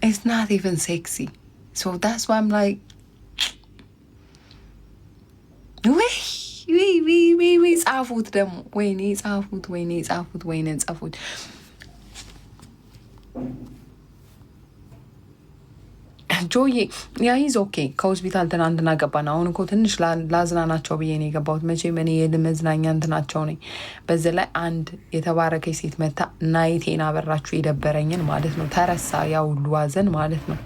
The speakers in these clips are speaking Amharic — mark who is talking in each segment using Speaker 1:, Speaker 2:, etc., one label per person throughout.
Speaker 1: It's not even sexy. So that's why I'm like, we ጻፉት ደግሞ ወይኔ ጻፉት ጆዬ ያይዝ ኦኬ። ከሆስፒታል ትናንትና ገባን። አሁን እኮ ትንሽ ላዝናናቸው ብዬ ነው የገባሁት። መቼም እኔ የመዝናኛ እንትናቸው ነኝ። በዚህ ላይ አንድ የተባረከች ሴት መታ ናይቴን አበራችሁ የደበረኝን ማለት ነው። ተረሳ ያ ሁሉ ዋዘን ማለት ነው።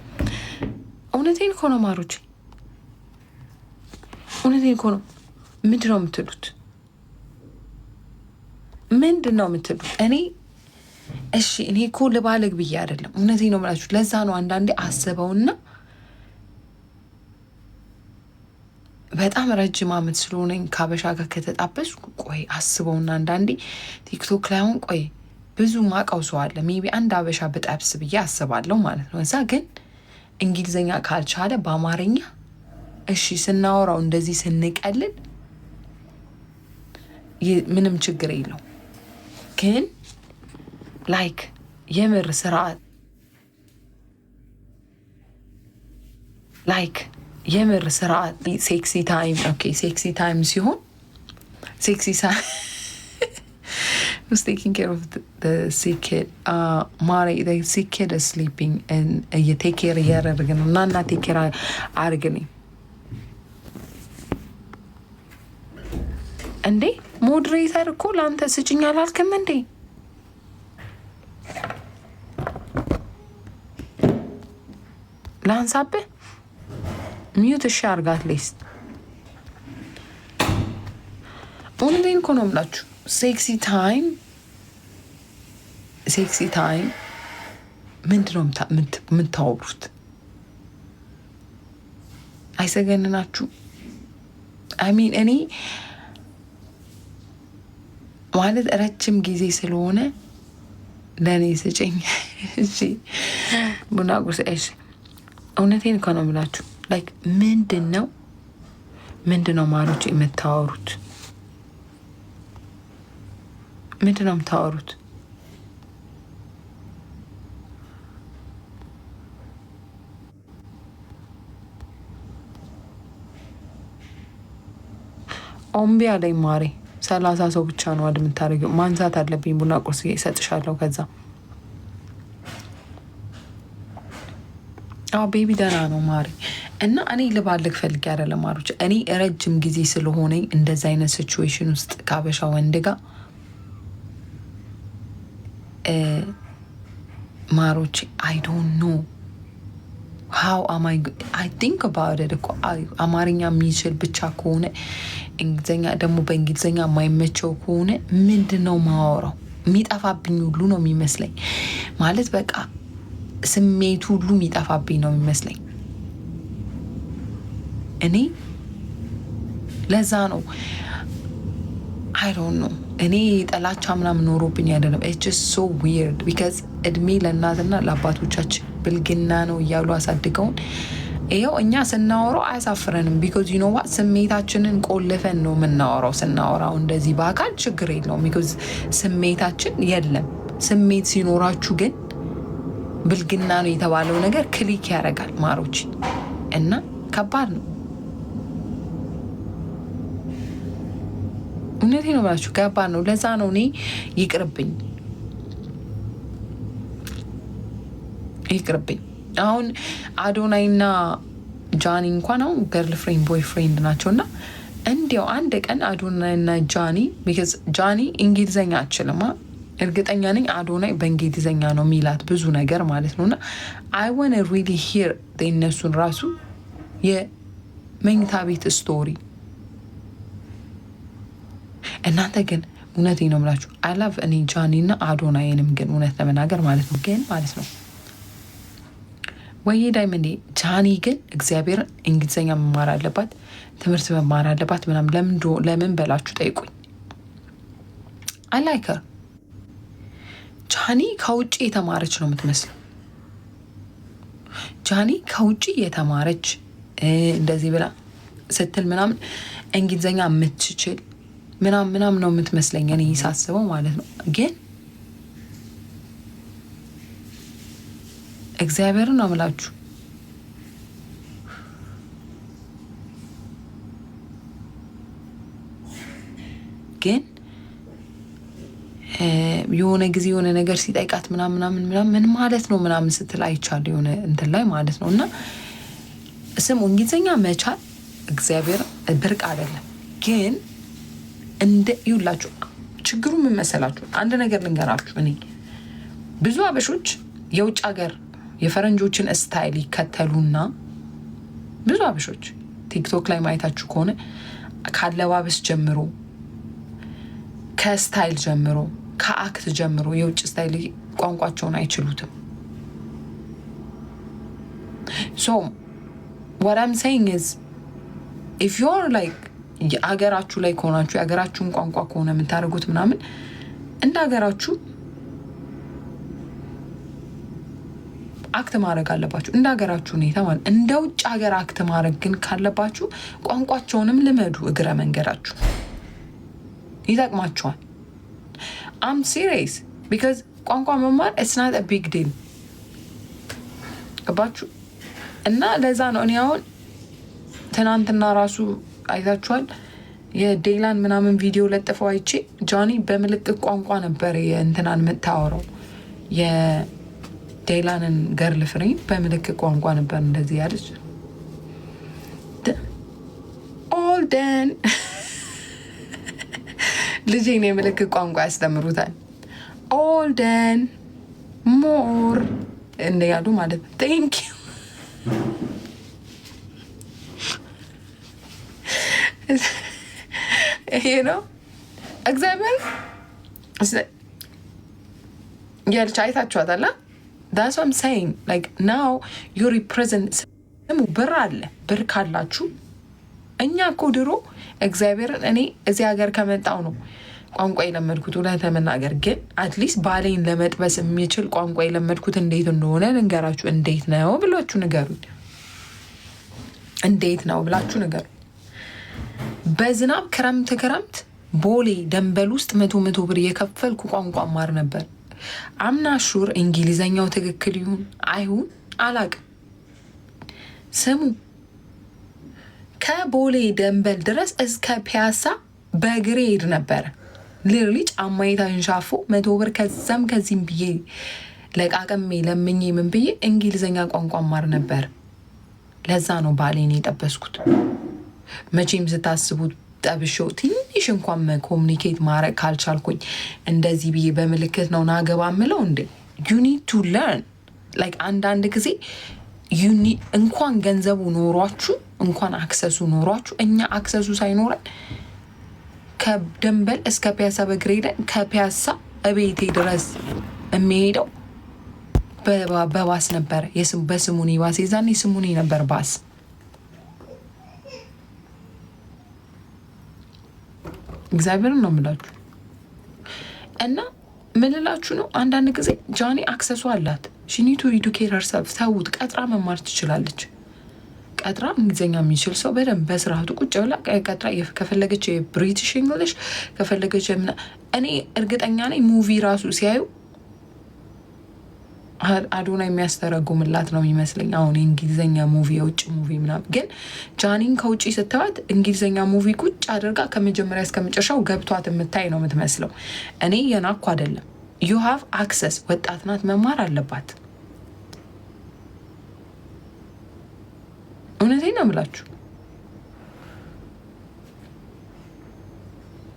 Speaker 1: እውነቴን እኮ ነው ማሮች፣ እውነቴን እኮ ነው። ምንድን ነው የምትሉት? ምንድን ነው የምትሉት? እሺ እኔ እኮ ልባልግ ብዬ አይደለም፣ እውነቴን ነው የምላችሁ። ለዛ ነው አንዳንዴ አስበውና በጣም ረጅም ዓመት ስለሆነኝ ከአበሻ ጋር ከተጣበስ ቆይ አስበውና አንዳንዴ ቲክቶክ ላይ አሁን ቆይ ብዙ ማቀው ሰው አለ ሜቢ አንድ አበሻ በጣብስ ብዬ አስባለሁ ማለት ነው። እዛ ግን እንግሊዝኛ ካልቻለ በአማርኛ እሺ ስናወራው እንደዚህ ስንቀልል ምንም ችግር የለው። ግን ላይክ የምር ስርዓት ላይክ የምር ስርዓት ሴክሲ ታይም ኦኬ ሴክሲ ታይም ሲሆን ሴክሲ who's taking care of the sick kid? Mari, the sick kid is sleeping and you take care of her. Nana take care of Argani. And they moderator call on the sitting alal community. Lance up. Mute shark at least. Only in Konomlach. Sexy time. ምንታወሩት አይሰገንናችሁ? አሚን እኔ ማለት ረጅም ጊዜ ስለሆነ ለእኔ ስጭኝ። እሺ ቡና ቁርስ። እሺ እውነቴን እኮ ነው የምላችሁ። ላይክ ምንድን ነው ማሮች የምታወሩት? ምንድን ነው የምታወሩት? ኦምቢ አለኝ ማሬ። 30 ሰው ብቻ ነው አድ የምታደርገው። ማንሳት አለብኝ። ቡና ቁርስ እሰጥሻለሁ። ከዛ ቤቢ ደህና ነው ማሬ። እና እኔ ልባልግ ፈልጌ አይደለም ማሮች። እኔ ረጅም ጊዜ ስለሆነኝ እንደዛ አይነት ሲቹዌሽን ውስጥ ካበሻ ወንድ ጋር ማሮች I don't know how am I think about it እኮ አማርኛ የሚችል ብቻ ከሆነ እንግሊዝኛ ደግሞ በእንግሊዝኛ የማይመቸው ከሆነ ምንድነው ማወራው? የሚጠፋብኝ ሁሉ ነው የሚመስለኝ። ማለት በቃ ስሜቱ ሁሉ የሚጠፋብኝ ነው የሚመስለኝ። እኔ ለዛ ነው I don't know እኔ ጠላቻ ምናምን ኖሮብኝ አይደለም። it's just so weird because እድሜ ለእናትና ለአባቶቻችን ብልግና ነው እያሉ አሳድገውን ይኸው እኛ ስናወራው አያሳፍረንም። because you know what ስሜታችንን ቆልፈን ነው የምናወራው። ስናወራው እንደዚህ በአካል ችግር የለውም because ስሜታችን የለም። ስሜት ሲኖራችሁ ግን ብልግና ነው የተባለው ነገር ክሊክ ያደርጋል ማሮች። እና ከባድ ነው። እውነቴ ነው ብላችሁ ከባድ ነው። ለዛ ነው እኔ ይቅርብኝ። አሁን አዶናይና ጃኒ እንኳን አሁን ገርል ፍሬንድ ቦይ ፍሬንድ ናቸውና እንዲያው አንድ ቀን አዶናይና ጃኒ ቢካዝ ጃኒ እንግሊዝኛ አችልማ እርግጠኛ ነኝ አዶናይ በእንግሊዝኛ ነው ሚላት ብዙ ነገር ማለት ነውና I want to really hear እነሱን ራሱ የመኝታ ቤት ስቶሪ። እናንተ ግን እውነቴ ነው የምላችሁ I love እኔ ጃኒና አዶናይንም ግን እውነት ለመናገር ማለት ነው ግን ማለት ነው ወይ ዳይመንድ ጃኒ ግን እግዚአብሔር እንግሊዝኛ መማር አለባት፣ ትምህርት መማር አለባት ምናምን ለምን በላችሁ ጠይቁኝ። I like her። ጃኒ ከውጪ የተማረች ነው የምትመስለው። ጃኒ ከውጪ የተማረች እንደዚህ ብላ ስትል ምናምን እንግሊዝኛ የምትችል ምናምን ነው የምትመስለኝ እኔ ሳስበው ማለት ነው። ግን እግዚአብሔርን ነው የምላችሁ። ግን የሆነ ጊዜ የሆነ ነገር ሲጠይቃት ምናምን ምን ማለት ነው ምናምን ስትል አይቻል የሆነ እንትን ላይ ማለት ነው። እና ስሙ እንግሊዝኛ መቻል እግዚአብሔር ብርቅ አይደለም። ግን እንደ ይውላችሁ ችግሩ ምን መሰላችሁ? አንድ ነገር ልንገራችሁ። እኔ ብዙ አበሾች የውጭ ሀገር የፈረንጆችን ስታይል ይከተሉና ብዙ አበሾች ቲክቶክ ላይ ማየታችሁ ከሆነ ካለባበስ ጀምሮ ከስታይል ጀምሮ ከአክት ጀምሮ የውጭ ስታይል ቋንቋቸውን አይችሉትም። ሶ what I'm saying is if you're like የሀገራችሁ ላይ ከሆናችሁ የሀገራችሁን ቋንቋ ከሆነ የምታደርጉት ምናምን እንደ ሀገራችሁ አክት ማድረግ አለባችሁ፣ እንደ ሀገራችሁ ሁኔታ ማለት። እንደ ውጭ ሀገር አክት ማድረግ ግን ካለባችሁ ቋንቋቸውንም ልመዱ። እግረ መንገዳችሁ ይጠቅማችኋል። I'm serious because ቋንቋ መማር it's not a big deal ገባችሁ? እና ለዛ ነው እኔ አሁን ትናንትና ራሱ አይታችኋል የዴይላን ምናምን ቪዲዮ ለጥፈው አይቼ ጆኒ በምልክት ቋንቋ ነበር የእንትናን የምታወራው የዴይላንን ገርል ፍሬንድ በምልክት ቋንቋ ነበር እንደዚህ ያለች ኦልደን ልጄን የምልክት ቋንቋ ያስተምሩታል። ኦልደን ሞር እንደ ያሉ ማለት ነው። ቴንክ ዩ ይሄ ነው እግዚአብሔር ያልቻ አይታችኋታል። that's what I'm saying like now you represent ስሙ ብር አለ። ብር ካላችሁ እኛ እኮ ድሮ እግዚአብሔርን እኔ እዚህ ሀገር ከመጣው ነው ቋንቋ የለመድኩት እውነት ለመናገር ግን አትሊስት ባሌን ለመጥበስ የሚችል ቋንቋ የለመድኩት እንዴት እንደሆነ ልንገራችሁ። እንዴት ነው ብላችሁ ንገሩኝ። እንዴት ነው ብላችሁ ንገሩኝ። በዝናብ ክረምት ቦሌ ደንበል ውስጥ 100 ብር የከፈልኩ ቋንቋ ማር ነበር። አምና ሹር እንግሊዘኛው ትክክል ይሁን አይሁን አላቅም። ስሙ ከቦሌ ደንበል ድረስ እስከ ፒያሳ በእግሬ ሄድ ነበረ። ሊርሊ ጫማዬ ተንሻፎ 100 ብር ከዛም ከዚህም ብዬ ለቃቀሜ ለምኜ ምን ብዬ እንግሊዘኛ ቋንቋ ማር ነበር። ለዛ ነው ባሌን የጠበስኩት። መቼም ስታስቡት ጠብሾው ትንሽ እንኳን ኮሚኒኬት ማድረግ ካልቻልኩኝ እንደዚህ ብዬ በምልክት ነው ናገባ ምለው እንዴ? you need to learn like አንዳንድ ጊዜ እንኳን ገንዘቡ ኖሯችሁ እንኳን አክሰሱ ኖሯችሁ እኛ አክሰሱ ሳይኖረን ከደንበል እስከ ፒያሳ በእግሬ ሄደን ከፒያሳ እቤቴ ድረስ የሚሄደው በባስ ነበር። በስሙኒ ባስ የዛኔ ስሙኒ ነበር ባስ። እግዚአብሔርን ነው የምላችሁ። እና ምንላችሁ ነው አንዳንድ ጊዜ ጃኒ አክሰሱ አላት። she need to educate herself። ተውት፣ ቀጥራ መማር ትችላለች። ቀጥራ እንግሊዝኛ የሚችል ሰው በደንብ በስርዓቱ ቁጭ ብላ ቀጥራ ከፈለገች የብሪቲሽ እንግሊሽ ከፈለገች እኔ እርግጠኛ ነኝ ሙቪ ራሱ ሲያዩ አዶና የሚያስተረጉምላት ነው የሚመስለኝ። አሁን የእንግሊዝኛ ሙቪ የውጭ ሙቪ ምናምን ግን ጃኒን ከውጭ ስትዋት እንግሊዝኛ ሙቪ ቁጭ አድርጋ ከመጀመሪያ እስከ መጨረሻው ገብቷት የምታይ ነው የምትመስለው። እኔ የናኩ አይደለም። you have access። ወጣት ናት፣ መማር አለባት። እውነቴን ነው የምላችሁ።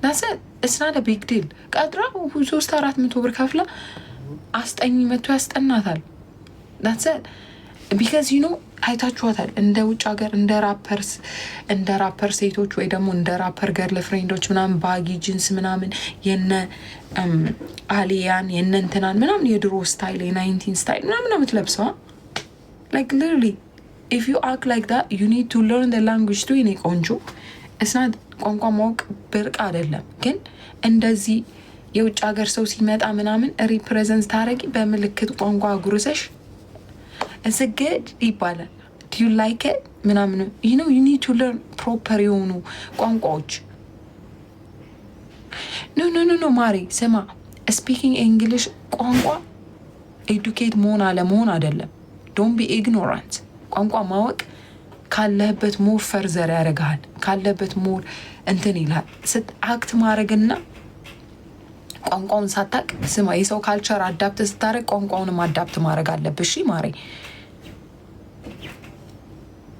Speaker 1: that's it it's not a big deal። ቀጥራ 300-400 ብር ከፍላ አስጠኝ መቶ ያስጠናታል። that's it because you know አይታችኋታል። እንደ ውጭ ሀገር እንደ ራፐር ሴቶች ወይ ደግሞ እንደ ራፐር ገርል ፍሬንዶች ምናምን ባጊ ጂንስ ምናምን የነ አሊያን የነ እንትናን ምናምን የድሮ ስታይል የ19 ስታይል ምናምን ነው የምትለብሰው። like literally if you act like that you need to learn the language too። የኔ ቆንጆ it's not ቋንቋ ማወቅ ብርቅ አይደለም። ግን እንደዚህ የውጭ ሀገር ሰው ሲመጣ ምናምን ሪፕሬዘንት ታረጊ በምልክት ቋንቋ ጉርሰሽ እዝግድ ይባላል። do you like it ምናምን you know you need to learn proper የሆኑ ቋንቋዎች። no ማሪ ስማ፣ speaking English ቋንቋ ኤዱኬት መሆን አለመሆን አይደለም። ዶንት ቢ ኢግኖራንት። ቋንቋ ማወቅ ካለህበት ሞር ፈርዘር ያደርግሃል። ካለበት ሞር እንትን ይልሃል። አክት ማድረግና ቋንቋውን ሳታቅ ስማ፣ የሰው ካልቸር አዳፕት ስታደርግ ቋንቋውንም አዳፕት ማድረግ አለብሽ ማሬ።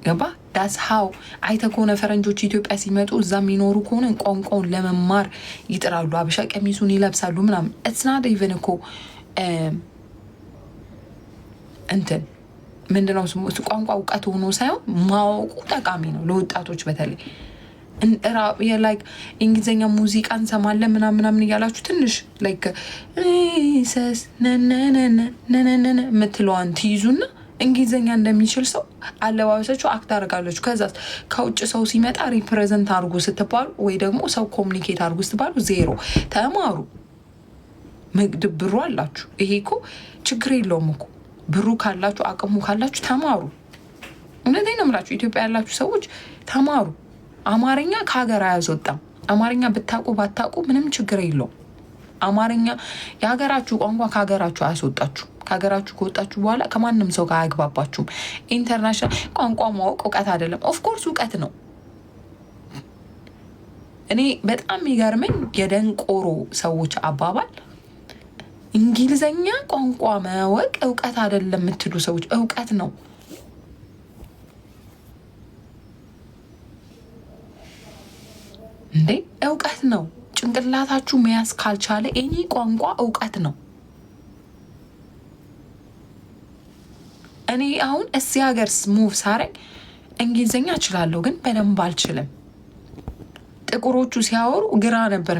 Speaker 1: ገባ? ዳስ ሀው አይተ ከሆነ ፈረንጆች ኢትዮጵያ ሲመጡ እዛ የሚኖሩ ከሆነ ቋንቋውን ለመማር ይጥራሉ። አበሻ ቀሚሱን ይለብሳሉ ምናምን። እትናት ኢቨን እኮ እንትን ምንድነው ቋንቋ እውቀት ሆኖ ሳይሆን ማወቁ ጠቃሚ ነው ለወጣቶች በተለይ። ላይክ እንግሊዝኛ ሙዚቃ እንሰማለን ምናምን እያላችሁ ትንሽ ላይክ ሰስ ነነነነነነ የምትለዋን ትይዙና እንግሊዝኛ እንደሚችል ሰው አለባበሳችሁ አክት አድርጋለችሁ። ከዛ ከውጭ ሰው ሲመጣ ሪፕሬዘንት አድርጉ ስትባሉ ወይ ደግሞ ሰው ኮሚኒኬት አድርጉ ስትባሉ ዜሮ። ተማሩ። ምግድ ብሩ አላችሁ። ይሄ እኮ ችግር የለውም እኮ ብሩ ካላችሁ አቅሙ ካላችሁ ተማሩ። እውነቴን ነው የምላችሁ። ኢትዮጵያ ያላችሁ ሰዎች ተማሩ። አማርኛ ከሀገር አያስወጣም። አማርኛ ብታውቁ ባታውቁ ምንም ችግር የለውም። አማርኛ የሀገራችሁ ቋንቋ ከሀገራችሁ አያስወጣችሁ። ከሀገራችሁ ከወጣችሁ በኋላ ከማንም ሰው ጋር አያግባባችሁም። ኢንተርናሽናል ቋንቋ ማወቅ እውቀት አይደለም። ኦፍኮርስ እውቀት ነው። እኔ በጣም የሚገርመኝ የደንቆሮ ሰዎች አባባል እንግሊዘኛ ቋንቋ ማወቅ እውቀት አይደለም የምትሉ ሰዎች፣ እውቀት ነው እንዴ! እውቀት ነው። ጭንቅላታችሁ መያዝ ካልቻለ እኔ ቋንቋ እውቀት ነው። እኔ አሁን እዚህ ሀገር ሙቭ ሳረግ እንግሊዝኛ እችላለሁ፣ ግን በደንብ አልችልም። ጥቁሮቹ ሲያወሩ ግራ ነበር